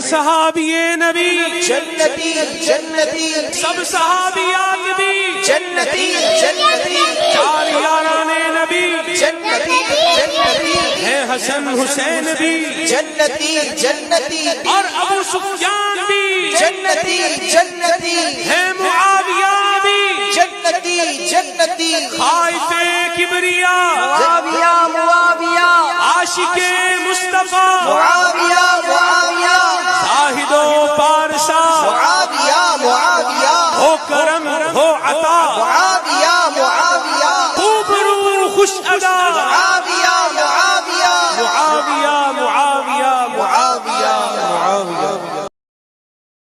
صحابی نبی جنتی جنتی، سب صحابیات بھی جنتی جنتی، چار یاران نبی جنتی جنتی، ہے حسن حسین بھی جنتی جنتی، اور ابو سفیان بھی جنتی جنتی، ہے معاویہ بھی جنتی جنتی، خائف کبریا معاویہ معاویہ، عاشق مصطفیٰ معاویہ معاویہ، زاہد و پارسا معاویہ معاویہ، ہو کرم ہو عطا معاویہ معاویہ، خوب رو خوش ادا معاویہ معاویہ، معاویہ معاویہ معاویہ معاویہ۔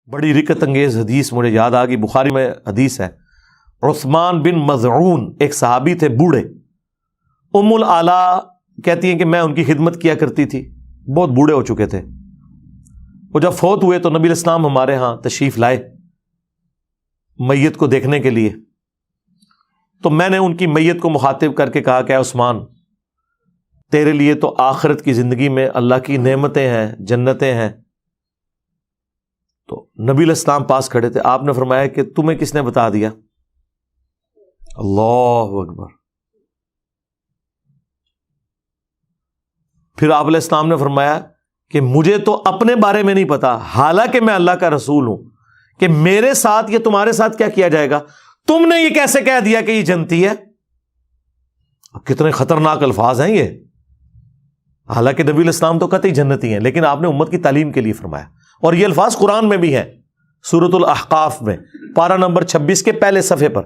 بڑی رکت انگیز حدیث مجھے یاد آ گئی، بخاری میں حدیث ہے، عثمان بن مظعون ایک صحابی تھے بوڑھے، ام العلا کہتی ہیں کہ میں ان کی خدمت کیا کرتی تھی، بہت بوڑھے ہو چکے تھے، وہ جب فوت ہوئے تو نبی علیہ السلام ہمارے ہاں تشریف لائے میت کو دیکھنے کے لیے، تو میں نے ان کی میت کو مخاطب کر کے کہا کہ اے عثمان، تیرے لیے تو آخرت کی زندگی میں اللہ کی نعمتیں ہیں، جنتیں ہیں۔ تو نبی علیہ السلام پاس کھڑے تھے، آپ نے فرمایا کہ تمہیں کس نے بتا دیا؟ اللہ اکبر۔ پھر آپ علیہ السلام نے فرمایا کہ مجھے تو اپنے بارے میں نہیں پتا، حالانکہ میں اللہ کا رسول ہوں، کہ میرے ساتھ یا تمہارے ساتھ کیا کیا جائے گا؟ تم نے یہ کیسے کہہ دیا کہ یہ جنتی ہے؟ اب کتنے خطرناک الفاظ ہیں یہ، حالانکہ نبی علیہ السلام تو قطعی جنتی ہیں، لیکن آپ نے امت کی تعلیم کے لیے فرمایا، اور یہ الفاظ قرآن میں بھی ہیں، سورۃ الاحقاف میں پارہ نمبر 26 کے پہلے صفحے پر،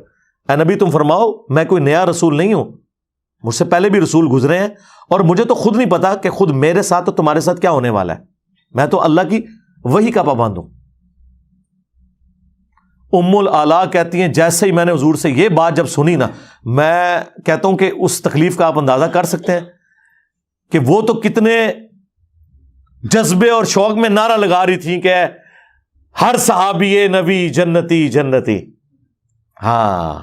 اے نبی تم فرماؤ میں کوئی نیا رسول نہیں ہوں، مجھ سے پہلے بھی رسول گزرے ہیں، اور مجھے تو خود نہیں پتا کہ خود میرے ساتھ اور تمہارے ساتھ کیا ہونے والا ہے، میں تو اللہ کی وحی کا پابند ہوں۔ ام العلا کہتی ہیں جیسے ہی میں نے حضور سے یہ بات جب سنی نا، میں کہتا ہوں کہ اس تکلیف کا آپ اندازہ کر سکتے ہیں کہ وہ تو کتنے جذبے اور شوق میں نعرہ لگا رہی تھیں کہ ہر صحابی نبی جنتی جنتی۔ ہاں،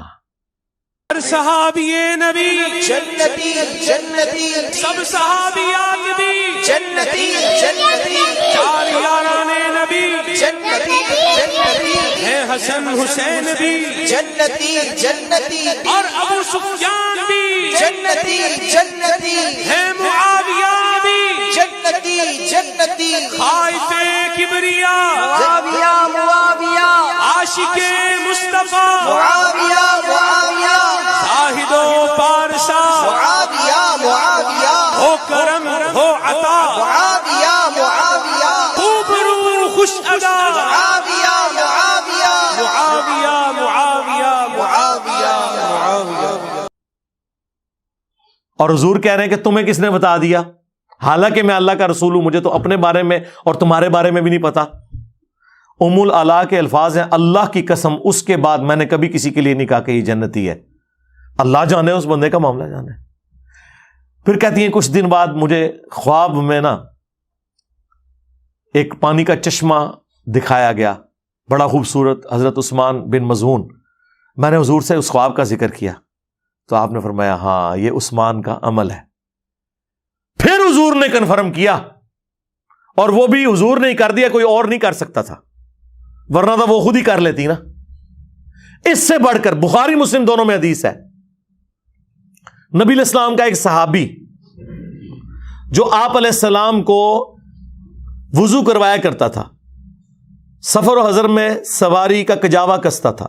ہر صحابی نبی جنتی جنتی، سب صحابیات بھی جنتی جنتی، چار یاران نبی جنتی جنتی، ہے حسن حسین بھی جنتی جنتی، اور ابو سفیان بھی جنتی جنتی، ہے معاویہ بھی جنتی جنتی، خائف کبریا معاویہ معاویہ، عاشق مصطفیٰ معاویہ معاویہ، زاہد و پارسا معاویہ معاویہ، ہو کرم ہو عطا معاویہ معاویہ، خوب رو خوش ادا معاویہ معاویہ، معاویہ معاویہ معاویہ معاویہ۔ اور حضور کہہ رہے ہیں کہ تمہیں کس نے بتا دیا؟ حالانکہ میں اللہ کا رسول ہوں، مجھے تو اپنے بارے میں اور تمہارے بارے میں بھی نہیں پتا۔ ام العلا کے الفاظ ہیں، اللہ کی قسم اس کے بعد میں نے کبھی کسی کے لیے نہیں کہا کہ یہ جنتی ہے، اللہ جانے اس بندے کا معاملہ جانے۔ پھر کہتی ہیں کچھ دن بعد مجھے خواب میں نا ایک پانی کا چشمہ دکھایا گیا، بڑا خوبصورت، حضرت عثمان بن مظعون، میں نے حضور سے اس خواب کا ذکر کیا تو آپ نے فرمایا ہاں یہ عثمان کا عمل ہے۔ پھر حضور نے کنفرم کیا، اور وہ بھی حضور نے کر دیا، کوئی اور نہیں کر سکتا تھا، ورنہ تو وہ خود ہی کر لیتی نا۔ اس سے بڑھ کر بخاری مسلم دونوں میں حدیث ہے، نبی علیہ السلام کا ایک صحابی جو آپ علیہ السلام کو وضو کروایا کرتا تھا، سفر و حضر میں سواری کا کجاوا کستا تھا،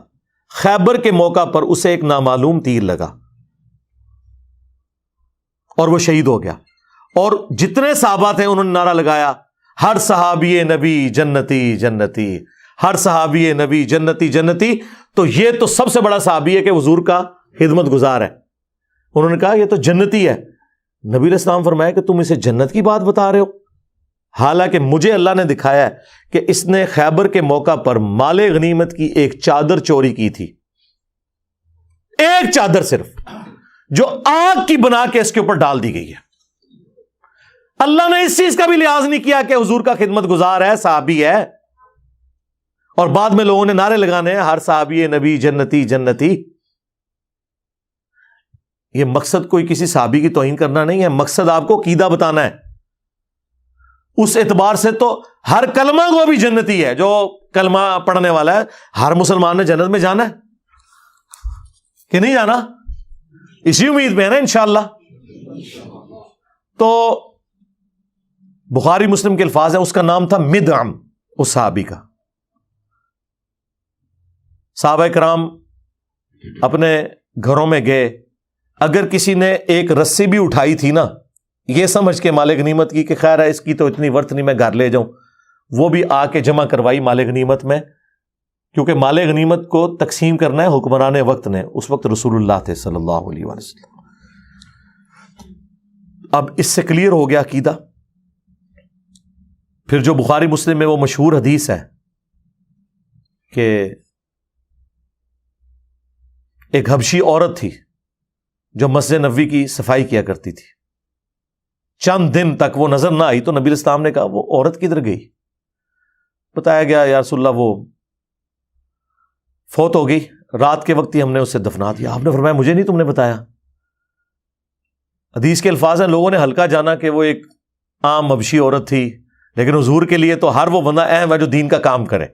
خیبر کے موقع پر اسے ایک نامعلوم تیر لگا اور وہ شہید ہو گیا، اور جتنے صحابہ تھے انہوں نے نعرہ لگایا ہر صحابی نبی جنتی جنتی، ہر صحابی نبی جنتی جنتی۔ تو یہ تو سب سے بڑا صحابی ہے کہ حضور کا خدمت گزار ہے، انہوں نے کہا یہ تو جنتی ہے۔ نبی علیہ السلام فرمایا کہ تم اسے جنت کی بات بتا رہے ہو، حالانکہ مجھے اللہ نے دکھایا ہے کہ اس نے خیبر کے موقع پر مال غنیمت کی ایک چادر چوری کی تھی، ایک چادر صرف، جو آگ کی بنا کے اس کے اوپر ڈال دی گئی ہے۔ اللہ نے اس چیز کا بھی لحاظ نہیں کیا کہ حضور کا خدمت گزار ہے، صحابی ہے، اور بعد میں لوگوں نے نعرے لگانے ہیں ہر صحابی نبی جنتی جنتی۔ یہ مقصد کوئی کسی صحابی کی توہین کرنا نہیں ہے، مقصد آپ کو عقیدہ بتانا ہے۔ اس اعتبار سے تو ہر کلمہ کو بھی جنتی ہے جو کلمہ پڑھنے والا ہے. ہر مسلمان نے جنت میں جانا ہے کہ نہیں جانا؟ اسی امید میں ہے نا انشاءاللہ. تو بخاری مسلم کے الفاظ ہیں. اس کا نام تھا مدعم اس صحابی کا. صحابہ کرام اپنے گھروں میں گئے, اگر کسی نے ایک رسی بھی اٹھائی تھی نا, یہ سمجھ کے مال غنیمت کی کہ خیر ہے اس کی تو اتنی ورت نہیں, میں گھر لے جاؤں, وہ بھی آ کے جمع کروائی مال غنیمت میں, کیونکہ مال غنیمت کو تقسیم کرنا ہے حکمران وقت نے. اس وقت رسول اللہ تھے صلی اللہ علیہ وسلم. اب اس سے کلیئر ہو گیا عقیدہ. پھر جو بخاری مسلم میں وہ مشہور حدیث ہے کہ ایک حبشی عورت تھی جو مسجد نبوی کی صفائی کیا کرتی تھی. چند دن تک وہ نظر نہ آئی تو نبی الاسلام نے کہا وہ عورت کدھر گئی؟ بتایا گیا یا رسول اللہ وہ فوت ہو گئی, رات کے وقت ہی ہم نے اسے دفنا دیا. آپ نے فرمایا مجھے نہیں تم نے بتایا. حدیث کے الفاظ ہیں لوگوں نے ہلکا جانا کہ وہ ایک عام حبشی عورت تھی, لیکن حضور کے لیے تو ہر وہ بندہ اہم ہے جو دین کا کام کرے.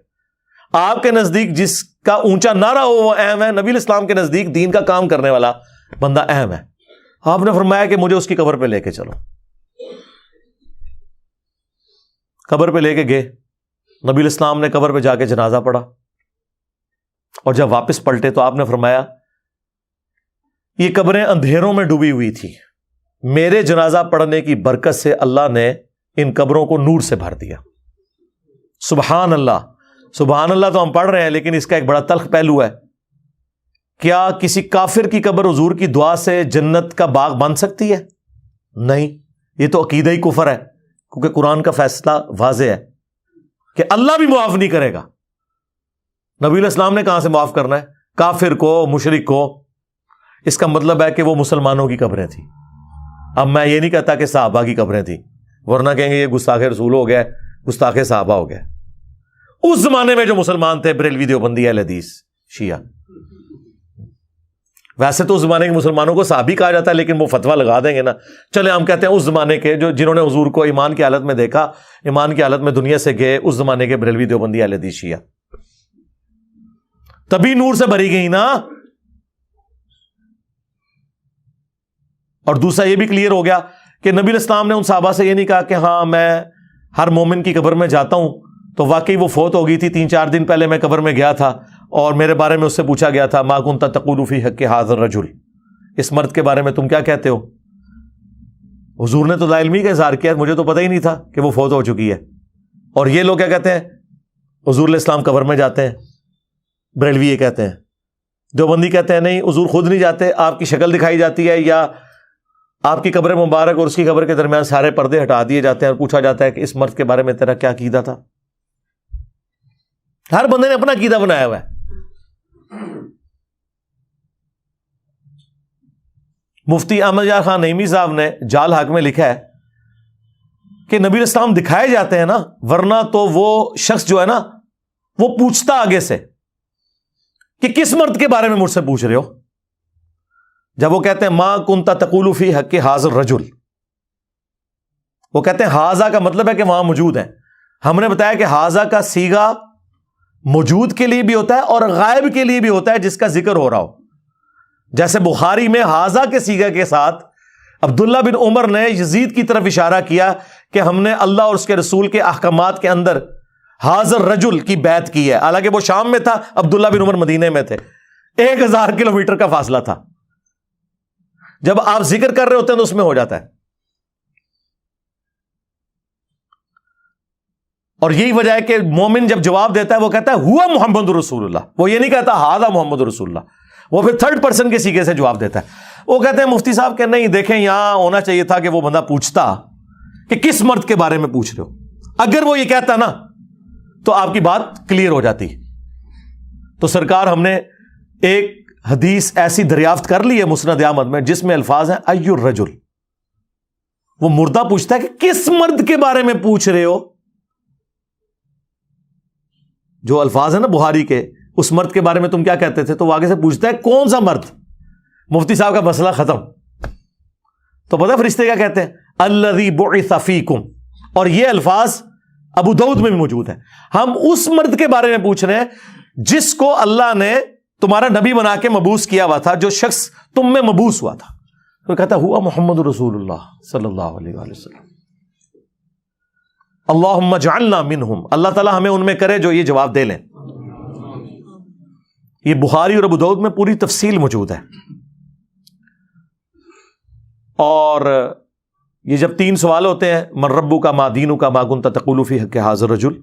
آپ کے نزدیک جس کا اونچا نعرہ ہو وہ اہم ہے, نبی الاسلام کے نزدیک دین کا کام کرنے والا بندہ اہم ہے. آپ نے فرمایا کہ مجھے اس کی قبر پہ لے کے چلو. قبر پہ لے کے گئے. نبی الاسلام نے قبر پہ جا کے جنازہ پڑھا, اور جب واپس پلٹے تو آپ نے فرمایا یہ قبریں اندھیروں میں ڈوبی ہوئی تھی, میرے جنازہ پڑھنے کی برکت سے اللہ نے ان قبروں کو نور سے بھر دیا. سبحان اللہ. سبحان اللہ تو ہم پڑھ رہے ہیں, لیکن اس کا ایک بڑا تلخ پہلو ہے. کیا کسی کافر کی قبر حضور کی دعا سے جنت کا باغ بن سکتی ہے؟ نہیں. یہ تو عقیدہ ہی کفر ہے, کیونکہ قرآن کا فیصلہ واضح ہے کہ اللہ بھی معاف نہیں کرے گا. نبی علیہ السلام نے کہاں سے معاف کرنا ہے؟ کافر کو, مشرک کو. اس کا مطلب ہے کہ وہ مسلمانوں کی قبریں تھیں. اب میں یہ نہیں کہتا کہ صحابہ کی قبریں تھیں, ورنہ کہیں گے یہ گستاخ رسول ہو گیا, گستاخ صحابہ ہو گیا. اس زمانے میں جو مسلمان تھے بریلوی دیوبندی اہل حدیث شیعہ, ویسے تو اس زمانے کے مسلمانوں کو صحابی کہا جاتا ہے, لیکن وہ فتویٰ لگا دیں گے نا. چلے ہم کہتے ہیں اس زمانے کے جنہوں نے حضور کو ایمان کی حالت میں دیکھا, ایمان کی حالت میں دنیا سے گئے, اس زمانے کے بریلوی دیوبندی اہل حدیث شیعہ. تبھی نور سے بھری گئی نا. اور دوسرا یہ بھی کلیئر ہو گیا کہ نبی الاسلام نے ان صحابہ سے یہ نہیں کہا کہ ہاں میں ہر مومن کی قبر میں جاتا ہوں, تو واقعی وہ فوت ہو گئی تھی 3-4 دن پہلے میں قبر میں گیا تھا اور میرے بارے میں اس سے پوچھا گیا تھا ما کنت تقول فی حق ھذا الرجل, اس مرد کے بارے میں تم کیا کہتے ہو؟ حضور نے تو لا علمی کا اظہار کیا, مجھے تو پتہ ہی نہیں تھا کہ وہ فوت ہو چکی ہے. اور یہ لوگ کیا کہتے ہیں؟ حضور علیہ السلام قبر میں جاتے ہیں. بریلوی یہ کہتے ہیں. دیوبندی کہتے ہیں نہیں, حضور خود نہیں جاتے, آپ کی شکل دکھائی جاتی ہے, یا آپ کی قبر مبارک اور اس کی قبر کے درمیان سارے پردے ہٹا دیے جاتے ہیں اور پوچھا جاتا ہے کہ اس مرد کے بارے میں تیرا کیا عقیدہ تھا. ہر بندے نے اپنا عقیدہ بنایا ہوا ہے. مفتی احمد یار خان نعیمی صاحب نے جال حق میں لکھا ہے کہ نبی اسلام دکھائے جاتے ہیں نا, ورنہ تو وہ شخص جو ہے نا وہ پوچھتا آگے سے کہ کس مرد کے بارے میں مجھ سے پوچھ رہے ہو. جب وہ کہتے ہیں ما کنت تقول فی حق ھذا الرجل, وہ کہتے ہیں ھذا کا مطلب ہے کہ وہاں موجود ہیں. ہم نے بتایا کہ ھذا کا صیغہ موجود کے لیے بھی ہوتا ہے اور غائب کے لیے بھی ہوتا ہے جس کا ذکر ہو رہا ہو. جیسے بخاری میں ھذا کے صیغہ کے ساتھ عبداللہ بن عمر نے یزید کی طرف اشارہ کیا کہ ہم نے اللہ اور اس کے رسول کے احکامات کے اندر ھذا الرجل کی بیعت کی ہے. حالانکہ وہ شام میں تھا, عبداللہ بن عمر مدینے میں تھے, 1000 کلومیٹر کا فاصلہ تھا. جب آپ ذکر کر رہے ہوتے ہیں تو اس میں ہو جاتا ہے. اور یہی وجہ ہے کہ مومن جب جواب دیتا ہے وہ کہتا ہے ہوا محمد رسول اللہ, وہ یہ نہیں کہتا ھذا محمد رسول اللہ, وہ پھر تھرڈ پرسن کے سیغے سے جواب دیتا ہے. وہ کہتے ہیں مفتی صاحب کہ نہیں, دیکھیں یہاں ہونا چاہیے تھا کہ وہ بندہ پوچھتا کہ کس مرد کے بارے میں پوچھ رہے ہو. اگر وہ یہ کہتا نا تو آپ کی بات کلیئر ہو جاتی. تو سرکار ہم نے ایک حدیث ایسی دریافت کر لی ہے مسند احمد میں جس میں الفاظ ہیں ای الرجل. وہ مردہ پوچھتا ہے کہ کس مرد کے بارے میں پوچھ رہے ہو. جو الفاظ ہیں نا بخاری کے, اس مرد کے بارے میں تم کیا کہتے تھے, تو وہ آگے سے پوچھتا ہے کون سا مرد. مفتی صاحب کا مسئلہ ختم. تو پتہ فرشتے کیا کہتے ہیں الذی بعث فیکم. اور یہ الفاظ ابو داؤد میں بھی موجود ہے. ہم اس مرد کے بارے میں پوچھ رہے ہیں جس کو اللہ نے تمہارا نبی بنا کے مبعوث کیا ہوا تھا, جو شخص تم میں مبعوث ہوا تھا. وہ کہتا ہوا محمد رسول اللہ صلی اللہ علیہ وآلہ وسلم. اللہم اجعلنا منہم, اللہ تعالیٰ ہمیں ان میں کرے جو یہ جواب دے لیں. یہ بخاری اور ابو داؤد میں پوری تفصیل موجود ہے. اور یہ جب 3 سوال ہوتے ہیں, من ربک ما دینک ما کنت تقول فی حق ھذا الرجل,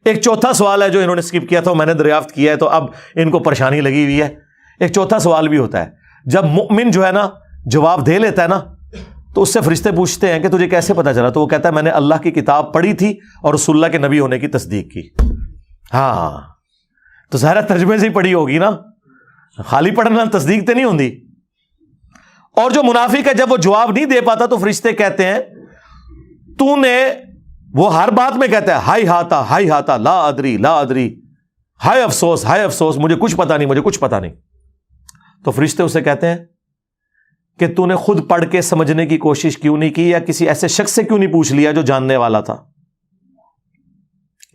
ایک چوتھا سوال ہے جو انہوں نے اسکپ کیا تھا, میں نے دریافت کیا ہے تو اب ان کو پریشانی لگی ہوئی ہے. ایک چوتھا سوال بھی ہوتا ہے جب مؤمن جو ہے نا جواب دے لیتا ہے نا, تو اس سے فرشتے پوچھتے ہیں کہ تجھے کیسے پتا چلا, تو وہ کہتا ہے میں نے اللہ کی کتاب پڑھی تھی اور رسول اللہ کے نبی ہونے کی تصدیق کی. ہاں تو ظاہر ترجمے سے ہی پڑھی ہوگی نا, خالی پڑھنا تصدیق تو نہیں ہوتی. اور جو منافق ہے جب وہ جواب نہیں دے پاتا تو فرشتے کہتے ہیں تو نے, وہ ہر بات میں کہتا ہے ہائی ہاتا لا ادری لا ادری, ہائے افسوس مجھے کچھ پتا نہیں, مجھے کچھ پتا نہیں. تو فرشتے اسے کہتے ہیں کہ تو نے خود پڑھ کے سمجھنے کی کوشش کیوں نہیں کی, یا کسی ایسے شخص سے کیوں نہیں پوچھ لیا جو جاننے والا تھا.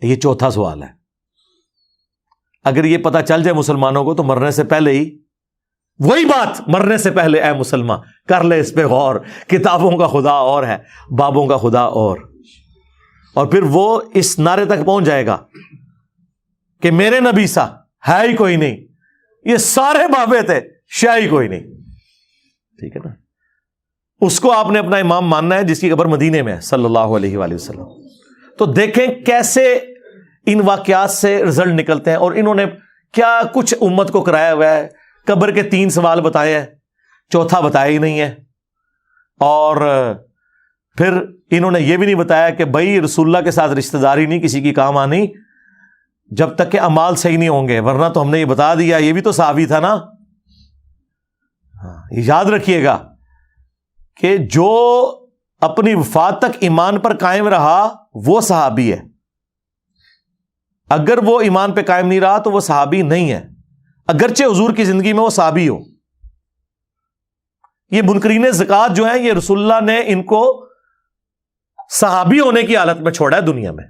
یہ چوتھا سوال ہے. اگر یہ پتا چل جائے مسلمانوں کو تو مرنے سے پہلے ہی وہی بات, مرنے سے پہلے اے مسلمان کر لے اس پہ غور, کتابوں کا خدا اور ہے, بابوں کا خدا اور پھر وہ اس نعرے تک پہنچ جائے گا کہ میرے نبی سا ہے ہی کوئی نہیں, یہ سارے بابے تھے شاہ ہی کوئی نہیں. ٹھیک ہے نا, اس کو آپ نے اپنا امام ماننا ہے جس کی قبر مدینے میں ہے صلی اللہ علیہ وآلہ وسلم. تو دیکھیں کیسے ان واقعات سے رزلٹ نکلتے ہیں, اور انہوں نے کیا کچھ امت کو کرایا ہوا ہے. قبر کے 3 سوال بتائے ہیں, چوتھا بتایا ہی نہیں ہے. اور پھر انہوں نے یہ بھی نہیں بتایا کہ بھائی رسول اللہ کے ساتھ رشتہ داری نہیں کسی کی کام آنی جب تک کہ اعمال صحیح نہیں ہوں گے, ورنہ تو ہم نے یہ بتا دیا, یہ بھی تو صحابی تھا نا. یاد رکھیے گا کہ جو اپنی وفات تک ایمان پر قائم رہا وہ صحابی ہے, اگر وہ ایمان پہ قائم نہیں رہا تو وہ صحابی نہیں ہے, اگرچہ حضور کی زندگی میں وہ صحابی ہو. یہ منکرین زکات جو ہیں یہ رسول اللہ نے ان کو صحابی ہونے کی حالت میں چھوڑا ہے دنیا میں.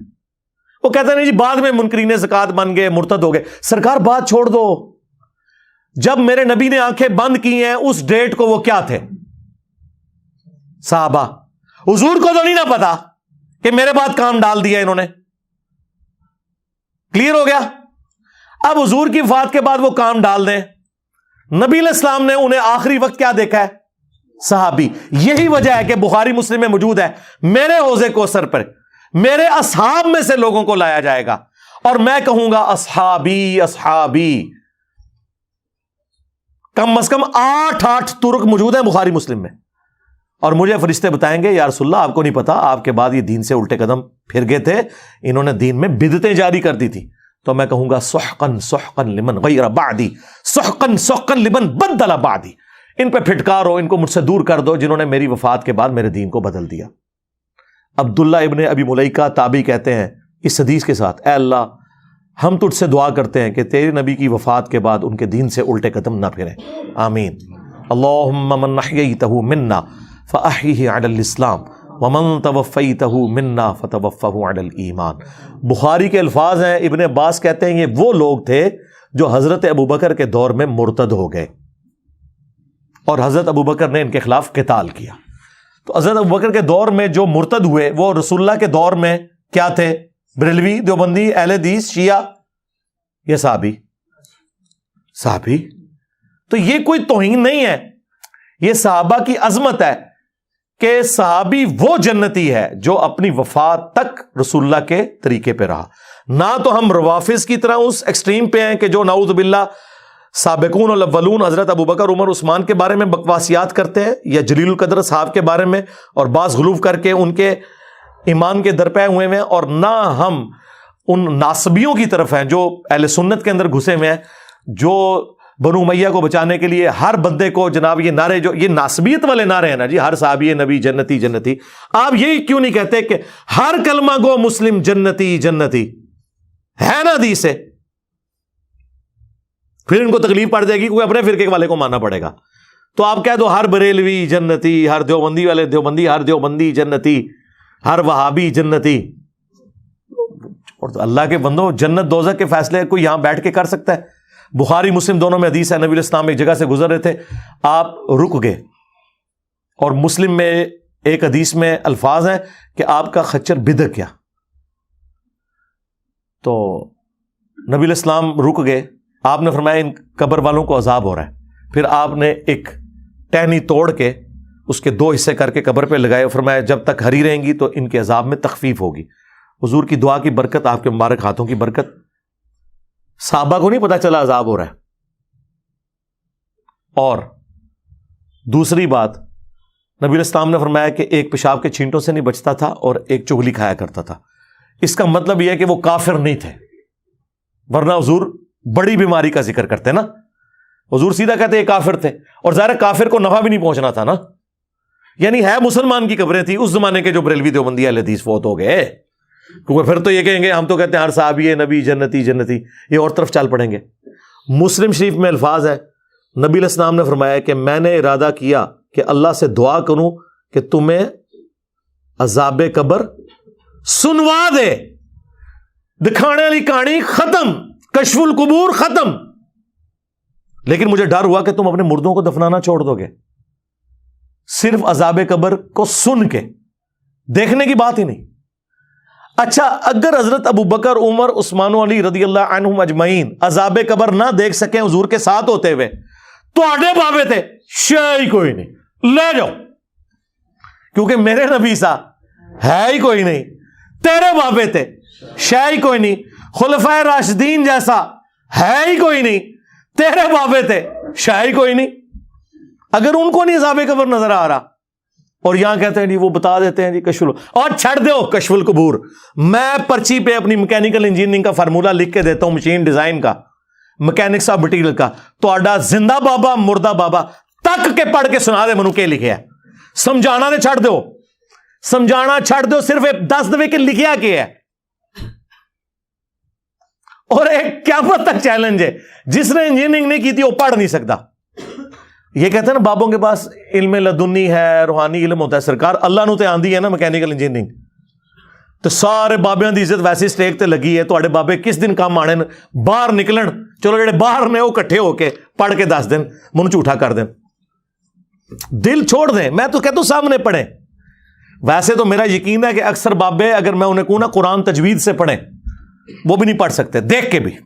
وہ کہتے ہیں نہیں جی بعد میں منکرین زکات بن گئے, مرتد ہو گئے. سرکار بات چھوڑ دو, جب میرے نبی نے آنکھیں بند کی ہیں اس ڈیٹ کو وہ کیا تھے صحابہ. حضور کو تو نہیں نہ پتا کہ میرے بعد کام ڈال دیا انہوں نے. کلیئر ہو گیا. اب حضور کی وفات کے بعد وہ کام ڈال دیں. نبی علیہ السلام نے انہیں آخری وقت کیا دیکھا ہے, صحابی. یہی وجہ ہے کہ بخاری مسلم میں موجود ہے میرے حوض کوثر پر میرے اصحاب میں سے لوگوں کو لایا جائے گا, اور میں کہوں گا اصحابی اصحابی. کم از کم 8 ترک موجود ہیں بخاری مسلم میں, اور مجھے فرشتے بتائیں گے یا رسول اللہ آپ کو نہیں پتا آپ کے بعد یہ دین سے الٹے قدم پھر گئے تھے, انہوں نے دین میں بدعتیں جاری کر دی تھی. تو میں کہوں گا سحقن سحقن لمن غیر بعدی, سحقن سحقن لمن بدل بعدی. ان پہ پھٹکارو, ان کو مجھ سے دور کر دو جنہوں نے میری وفات کے بعد میرے دین کو بدل دیا. عبداللہ ابن ابی ملیکہ تابعی کہتے ہیں اس حدیث کے ساتھ, اے اللہ ہم تجھ سے دعا کرتے ہیں کہ تیرے نبی کی وفات کے بعد ان کے دین سے الٹے قدم نہ پھریں, آمین. اللہم من احییتہ منا فاحیہ علی الاسلام ومن توفیتہ منا فتوفہ علی الایمان. بخاری کے الفاظ ہیں, ابن عباس کہتے ہیں یہ وہ لوگ تھے جو حضرت ابوبکر کے دور میں مرتد ہو گئے, اور حضرت ابوبکر نے ان کے خلاف قتال کیا. تو حضرت ابوبکر کے دور میں جو مرتد ہوئے وہ رسول اللہ کے دور میں کیا تھے, بریلوی, دیوبندی, اہل حدیث, شیعہ, یہ صحابی. تو یہ کوئی توہین نہیں ہے, یہ صحابہ کی عظمت ہے کہ صحابی وہ جنتی ہے جو اپنی وفات تک رسول اللہ کے طریقے پہ رہا. نہ تو ہم روافظ کی طرح اس ایکسٹریم پہ ہیں کہ جو نعوذ باللہ سابقون الاولون حضرت ابوبکر عمر عثمان کے بارے میں بکواسیات کرتے ہیں, یا جلیل القدر صاحب کے بارے میں, اور بعض غلو کر کے ان کے ایمان کے درپے ہوئے ہیں. اور نہ ہم ان ناصبیوں کی طرف ہیں جو اہل سنت کے اندر گھسے ہوئے ہیں, جو بنو امیہ کو بچانے کے لیے ہر بندے کو جناب یہ نعرے, جو یہ ناصبیت والے نعرے ہیں نا جی, ہر صحابی نبی جنتی جنتی. آپ یہی کیوں نہیں کہتے کہ ہر کلمہ گو مسلم جنتی جنتی ہے نا حدیث سے؟ پھر ان کو تکلیف پڑ جائے گی کوئی اپنے فرقے والے کو ماننا پڑے گا. تو آپ کہہ دو ہر بریلوی جنتی, ہر دیوبندی والے دیوبندی, ہر دیوبندی جنتی, ہر وہابی جنتی. اور اللہ کے بندوں جنت دوزخ کے فیصلے کوئی یہاں بیٹھ کے کر سکتا ہے؟ بخاری مسلم دونوں میں حدیث ہے، نبی علیہ السلام ایک جگہ سے گزر رہے تھے، آپ رک گئے، اور مسلم میں ایک حدیث میں الفاظ ہیں کہ آپ کا خچر بدک گیا، تو نبی علیہ السلام رک گئے، آپ نے فرمایا ان قبر والوں کو عذاب ہو رہا ہے، پھر آپ نے ایک ٹہنی توڑ کے اس کے 2 حصے کر کے قبر پہ لگائے، فرمایا جب تک ہری رہیں گی تو ان کے عذاب میں تخفیف ہوگی۔ حضور کی دعا کی برکت، آپ کے مبارک ہاتھوں کی برکت، صحابہ کو نہیں پتا چلا عذاب ہو رہا ہے۔ اور دوسری بات، نبی علیہ السلام نے فرمایا کہ ایک پیشاب کے چھینٹوں سے نہیں بچتا تھا اور ایک چغلی کھایا کرتا تھا۔ اس کا مطلب یہ ہے کہ وہ کافر نہیں تھے، ورنہ حضور بڑی بیماری کا ذکر کرتے نا، حضور سیدھا کہتے یہ کافر تھے، اور ظاہر کافر کو نفع بھی نہیں پہنچنا تھا نا، یعنی ہے مسلمان کی قبریں تھی اس زمانے کے جو بریلوی دیوبندی اہل حدیث فوت ہو گئے، کیونکہ پھر تو یہ کہیں گے ہم تو کہتے ہیں ہر صحابی نبی جنتی جنتی، یہ اور طرف چل پڑیں گے۔ مسلم شریف میں الفاظ ہے، نبی علیہ السلام نے فرمایا کہ میں نے ارادہ کیا کہ اللہ سے دعا کروں کہ تمہیں عذاب قبر سنوا دے، دکھانے والی کہانی ختم، کشف القبور ختم، لیکن مجھے ڈر ہوا کہ تم اپنے مردوں کو دفنانا چھوڑ دو گے، صرف عذاب قبر کو سن کے، دیکھنے کی بات ہی نہیں۔ اچھا اگر حضرت ابو بکر، عمر، عثمان و علی رضی اللہ عنہم اجمعین عذاب قبر نہ دیکھ سکیں حضور کے ساتھ ہوتے ہوئے، تو آڈے بابے تھے شے کوئی نہیں، لے جاؤ، کیونکہ میرے نبی سا ہے ہی کوئی نہیں، تیرے بابے تھے شے ہی کوئی نہیں، خلفائے راشدین جیسا ہے ہی کوئی نہیں، تیرے بابے تھے شے ہی کوئی نہیں۔ اگر ان کو نہیں عذاب قبر نظر آ رہا، اور یہاں کہتے ہیں جی وہ بتا دیتے ہیں جی کشف اور چھڑ دو کشف القبور، میں پرچی پہ اپنی میکینیکل انجینئرنگ کا فارمولہ لکھ کے دیتا ہوں، مشین ڈیزائن کا، میکینکس آف مٹیریل کا، تو آڈا زندہ بابا مردہ بابا تک کے پڑھ کے سنا دے منو کے لکھے ہے، سمجھانا دے چھڑ دو، سمجھانا چھڑ دو، صرف 10 دفعے کے لکھیا کیا ہے۔ اور ایک قیامت تک چیلنج ہے، جس نے انجینئرنگ نہیں کی تھی وہ پڑھ نہیں سکتا۔ یہ کہتے ہیں نا بابوں کے پاس علم لدنی ہے، روحانی علم ہوتا ہے، سرکار اللہ نو تے آندھی ہے نا میکینیکل انجینئرنگ، تو سارے بابیاں دی عزت ویسے سٹیک تے لگی ہے، تواڈے بابے کس دن کام آنے باہر نکلن، چلو جڑے باہر نے وہ کٹھے ہو کے پڑھ کے دس دن، منو جھوٹا کر دیں، دل چھوڑ دیں۔ میں تو کہتا ہوں سامنے پڑھیں، ویسے تو میرا یقین ہے کہ اکثر بابے اگر میں انہیں کہوں نا قرآن تجوید سے پڑھیں، وہ بھی نہیں پڑھ سکتے، دیکھ کے بھی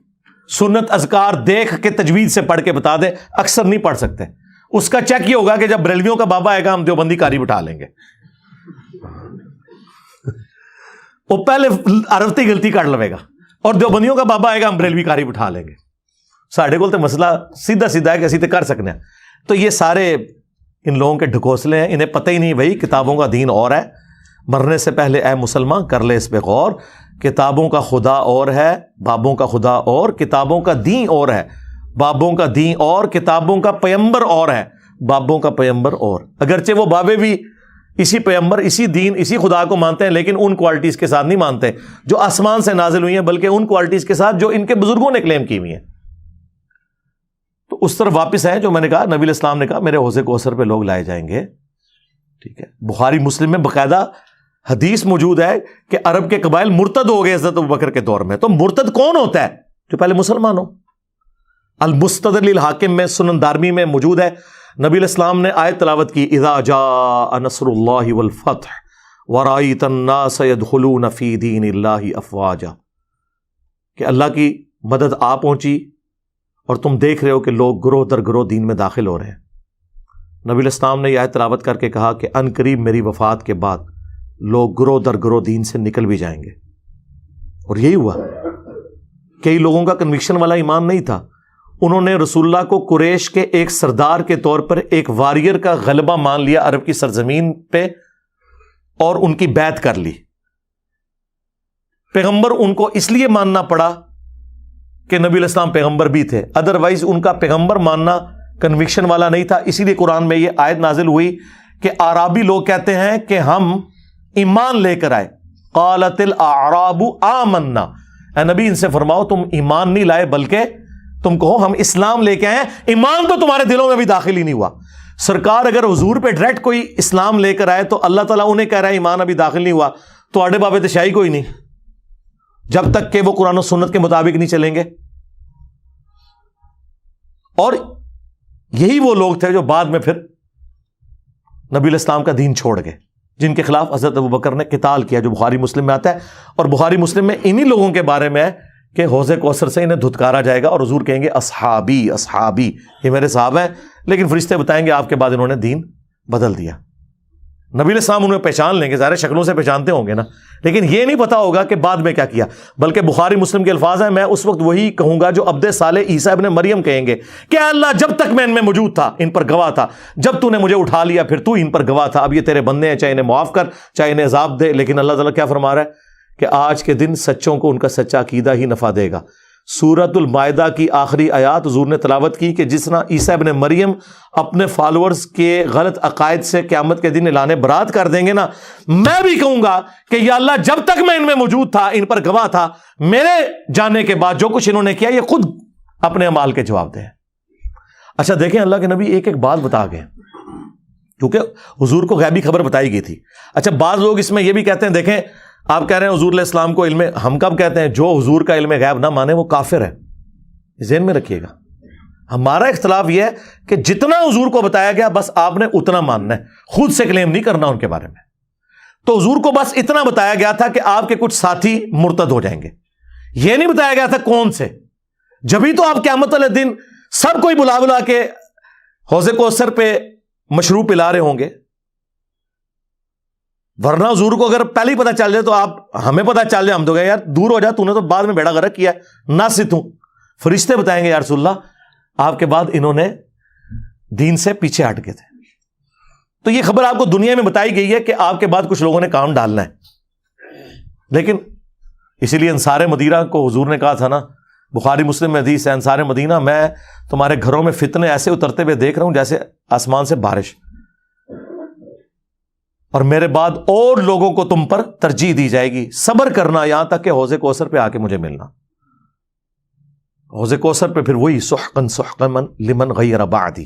سنت اذکار دیکھ کے تجوید سے پڑھ کے بتا دیں، اکثر نہیں پڑھ سکتے۔ اس کا چیک یہ ہوگا کہ جب بریلویوں کا بابا آئے گا ہم دیوبندی کاری بٹھا لیں گے، وہ پہلے عرفتی غلطی کر لوے گا، اور دیوبندیوں کا بابا آئے گا ہم بریلوی کاری بٹھا لیں گے۔ ساڈے کول تے مسئلہ سیدھا سیدھا ہے کہ اسی تے کر سکنے ہیں۔ تو یہ سارے ان لوگوں کے ڈھکوسلے ہیں، انہیں پتہ ہی نہیں بھائی کتابوں کا دین اور ہے۔ مرنے سے پہلے اے مسلمان کر لے اس پہ غور، کتابوں کا خدا اور ہے، بابوں کا خدا اور، کتابوں کا دین اور ہے، بابوں کا دین اور، کتابوں کا پیمبر اور ہے، بابوں کا پیمبر اور۔ اگرچہ وہ بابے بھی اسی پیمبر، اسی دین، اسی خدا کو مانتے ہیں، لیکن ان کوالٹیز کے ساتھ نہیں مانتے جو آسمان سے نازل ہوئی ہیں، بلکہ ان کوالٹیز کے ساتھ جو ان کے بزرگوں نے کلیم کی ہوئی ہیں۔ تو اس طرف واپس ہے جو میں نے کہا، نبی علیہ السلام نے کہا میرے حوض کوثر پہ لوگ لائے جائیں گے، ٹھیک ہے۔ بخاری مسلم میں باقاعدہ حدیث موجود ہے کہ عرب کے قبائل مرتد ہو گئے حضرت ابوبکر کے دور میں۔ تو مرتد کون ہوتا ہے؟ جو پہلے مسلمان ہو۔ المستدرک للحاکم میں، سنن دارمی میں موجود ہے، نبی علیہ السلام نے آیت تلاوت کی، اذا جاء نصر اللہ والفتح ورأیت الناس يدخلون فی دین اللہ افواجا، کہ اللہ کی مدد آ پہنچی اور تم دیکھ رہے ہو کہ لوگ گروہ در گروہ دین میں داخل ہو رہے ہیں۔ نبی علیہ السلام نے یہ آیت تلاوت کر کے کہا کہ ان قریب میری وفات کے بعد لوگ گروہ در گروہ دین سے نکل بھی جائیں گے، اور یہی ہوا۔ کئی لوگوں کا کنوکشن والا ایمان نہیں تھا، انہوں نے رسول اللہ کو قریش کے ایک سردار کے طور پر ایک واریر کا غلبہ مان لیا عرب کی سرزمین پہ، اور ان کی بیعت کر لی۔ پیغمبر ان کو اس لیے ماننا پڑا کہ نبی علیہ السلام پیغمبر بھی تھے، ادروائز ان کا پیغمبر ماننا کنوکشن والا نہیں تھا۔ اسی لیے قرآن میں یہ آیت نازل ہوئی کہ اعرابی لوگ کہتے ہیں کہ ہم ایمان لے کر آئے، قالت الاعراب آمنا، اے نبی ان سے فرماؤ تم ایمان نہیں لائے بلکہ تم کہو ہم اسلام لے کے آئے ہیں، ایمان تو تمہارے دلوں میں بھی داخل ہی نہیں ہوا۔ سرکار اگر حضور پہ ڈائریکٹ کوئی اسلام لے کر آئے تو اللہ تعالیٰ انہیں کہہ رہا ہے ایمان ابھی داخل نہیں ہوا، تو آڈے بابے تشائی کوئی نہیں، جب تک کہ وہ قرآن و سنت کے مطابق نہیں چلیں گے. اور یہی وہ لوگ تھے جو بعد میں پھر نبی علیہ السلام کا دین چھوڑ گئے، جن کے خلاف حضرت ابوبکر نے قتال کیا، جو بخاری مسلم میں آتا ہے. اور بخاری مسلم میں انہی لوگوں کے بارے میں ہے کہ حوض کوثر سے انہیں دھتکارا جائے گا اور حضور کہیں گے اصحابی اصحابی، یہ میرے صحابہ ہیں. لیکن فرشتے بتائیں گے آپ کے بعد انہوں نے دین بدل دیا. نبی علیہ السلام انہیں پہچان لیں گے، ظاہر شکلوں سے پہچانتے ہوں گے نا، لیکن یہ نہیں پتا ہوگا کہ بعد میں کیا کیا. بلکہ بخاری مسلم کے الفاظ ہیں، میں اس وقت وہی کہوں گا جو عبد صالح عیسیٰ ابن مریم کہیں گے کہ اللہ جب تک میں ان میں موجود تھا ان پر گواہ تھا، جب تو نے مجھے اٹھا لیا پھر تو ان پر گواہ تھا. اب یہ تیرے بندے ہیں، چاہے انہیں معاف کر چاہے انہیں عذاب دے. لیکن اللہ تعالیٰ کیا فرما رہا ہے کہ آج کے دن سچوں کو ان کا سچا عقیدہ ہی نفع دے گا. سورۃ المائدہ کی آخری آیات حضور نے تلاوت کی کہ جس طرح عیسیٰ ابن مریم اپنے فالوورز کے غلط عقائد سے قیامت کے دن اعلان برات کر دیں گے نا، میں بھی کہوں گا کہ یا اللہ جب تک میں ان میں موجود تھا ان پر گواہ تھا، میرے جانے کے بعد جو کچھ انہوں نے کیا یہ خود اپنے اعمال کے جواب دیں. اچھا دیکھیں، اللہ کے نبی ایک ایک بات بتا گئے کیونکہ حضور کو غیبی خبر بتائی گئی تھی. اچھا بعض لوگ اس میں یہ بھی کہتے ہیں، دیکھیں آپ کہہ رہے ہیں حضور علیہ السلام کو علم، ہم کب کہتے ہیں جو حضور کا علم غیب نہ مانے وہ کافر ہے. ذہن میں رکھیے گا، ہمارا اختلاف یہ ہے کہ جتنا حضور کو بتایا گیا بس آپ نے اتنا ماننا ہے، خود سے کلیم نہیں کرنا ان کے بارے میں. تو حضور کو بس اتنا بتایا گیا تھا کہ آپ کے کچھ ساتھی مرتد ہو جائیں گے، یہ نہیں بتایا گیا تھا کون سے. جبھی تو آپ قیامت والے دن سب کوئی بلا بلا کے حوض کوثر پہ مشروب پلا رہے ہوں گے. ورنہ حضور کو اگر پہلے ہی پتہ چل جائے تو آپ ہمیں پتہ چل جائے ہم تو گئے یار دور ہو جا، تو نے تو بعد میں بیڑا غرق کیا ہے نہ ستوں. فرشتے بتائیں گے یا رسول اللہ آپ کے بعد انہوں نے دین سے پیچھے ہٹ گئے تھے. تو یہ خبر آپ کو دنیا میں بتائی گئی ہے کہ آپ کے بعد کچھ لوگوں نے کام ڈالنا ہے. لیکن اسی لیے انصار مدینہ کو حضور نے کہا تھا نا، بخاری مسلم میں حدیث ہے، انصار مدینہ میں تمہارے گھروں میں فتنے ایسے اترتے ہوئے دیکھ رہا ہوں جیسے آسمان سے بارش، اور میرے بعد اور لوگوں کو تم پر ترجیح دی جائے گی، صبر کرنا یہاں تک کہ حوض کوثر پہ آ کے مجھے ملنا. حوض کوثر پہ پھر وہی سحقن سحقن لمن غیر بعدی.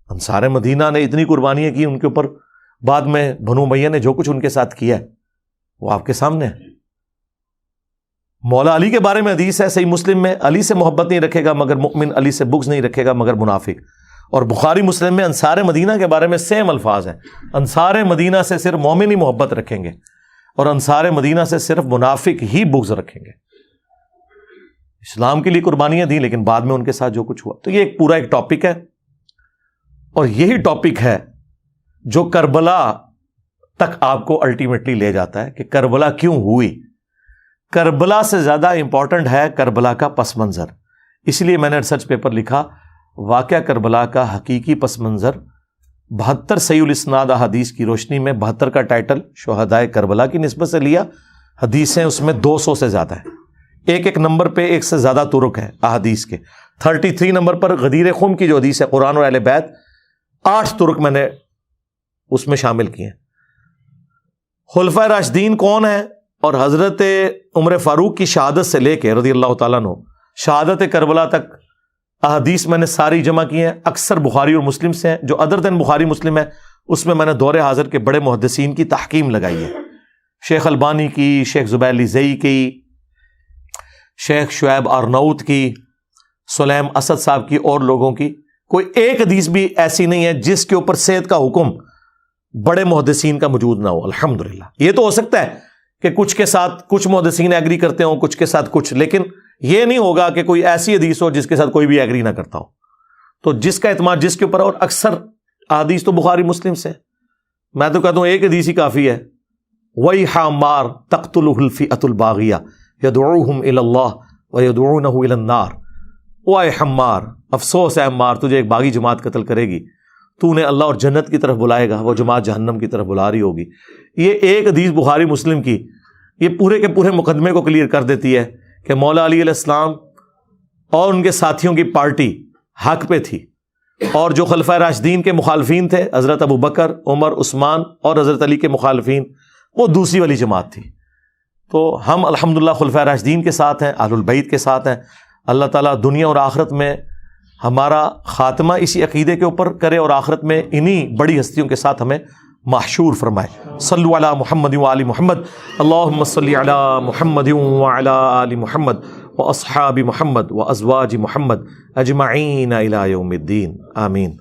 انصار مدینہ نے اتنی قربانیاں کی ان کے اوپر، بعد میں بنو امیہ نے جو کچھ ان کے ساتھ کیا ہے وہ آپ کے سامنے ہے. مولا علی کے بارے میں حدیث ہے صحیح مسلم میں، علی سے محبت نہیں رکھے گا مگر مؤمن، علی سے بغض نہیں رکھے گا مگر منافق. اور بخاری مسلم میں انصار مدینہ کے بارے میں سیم الفاظ ہیں، انصار مدینہ سے صرف مومن ہی محبت رکھیں گے اور انصار مدینہ سے صرف منافق ہی بغض رکھیں گے. اسلام کے لیے قربانیاں دیں لیکن بعد میں ان کے ساتھ جو کچھ ہوا. تو یہ ایک پورا ایک ٹاپک ہے، اور یہی ٹاپک ہے جو کربلا تک آپ کو الٹیمیٹلی لے جاتا ہے کہ کربلا کیوں ہوئی. کربلا سے زیادہ امپورٹنٹ ہے کربلا کا پس منظر. اس لیے میں نے ریسرچ پیپر لکھا واقعہ کربلا کا حقیقی پس منظر، 72 صحیح الاسناد احادیث کی روشنی میں. 72 کا ٹائٹل شہدائے کربلا کی نسبت سے لیا، حدیثیں اس میں 200 سے زیادہ ہیں، ایک ایک نمبر پہ ایک سے زیادہ طرق ہیں احادیث کے. 33 نمبر پر غدیر خم کی جو حدیث ہے قرآن اور اہل بیت، 8 طرق میں نے اس میں شامل کیے ہیں. خلفائے راشدین کون ہیں اور حضرت عمر فاروق کی شہادت سے لے کے رضی اللہ تعالیٰ عنہ شہادت کربلا تک احادیث میں نے ساری جمع کی ہیں. اکثر بخاری اور مسلم سے ہیں، جو ادر دین بخاری مسلم ہے اس میں نے دور حاضر کے بڑے محدثین کی تحکیم لگائی ہے، شیخ البانی کی، شیخ زبیر علی زئی کی، شیخ شعیب آرناؤت کی، سلیم اسد صاحب کی، اور لوگوں کی. کوئی ایک حدیث بھی ایسی نہیں ہے جس کے اوپر صحت کا حکم بڑے محدثین کا موجود نہ ہو. الحمدللہ. یہ تو ہو سکتا ہے کہ کچھ کے ساتھ کچھ محدثین ایگری کرتے ہوں، کچھ کے ساتھ کچھ، لیکن یہ نہیں ہوگا کہ کوئی ایسی حدیث ہو جس کے ساتھ کوئی بھی ایگری نہ کرتا ہو. تو جس کا اعتماد جس کے اوپر، اور اکثر حدیث تو بخاری مسلم سے، میں تو کہتا ہوں ایک حدیث ہی کافی ہے. وَيْحَ عَمَّارٍ تَقْتُلُهُ الْفِئَةُ الْبَاغِيَةُ يَدْعُوهُمْ إِلَى اللَّهِ وَيَدْعُونَهُ إِلَى النَّارِ. وَيْحَ عَمَّارٍ، افسوس ہے عمار، تجھے ایک باغی جماعت قتل کرے گی، تو نے اللہ اور جنت کی طرف بلائے گا، وہ جماعت جہنم کی طرف بلا رہی ہوگی. یہ ایک حدیث بخاری مسلم کی یہ پورے کے پورے مقدمے کو کلیئر کر دیتی ہے کہ مولا علی علیہ السلام اور ان کے ساتھیوں کی پارٹی حق پہ تھی، اور جو خلفائے راشدین کے مخالفین تھے حضرت ابو بکر، عمر، عثمان اور حضرت علی کے مخالفین، وہ دوسری والی جماعت تھی. تو ہم الحمدللہ خلفائے راشدین کے ساتھ ہیں، اہل البیت کے ساتھ ہیں. اللہ تعالیٰ دنیا اور آخرت میں ہمارا خاتمہ اسی عقیدے کے اوپر کرے اور آخرت میں انہی بڑی ہستیوں کے ساتھ ہمیں محشور فرمائے۔ صلو علی محمد و آل محمد، اللہم صلی علی محمد و علی آل محمد و اصحاب محمد و ازواج محمد اجمعین الی یوم الدین، آمین۔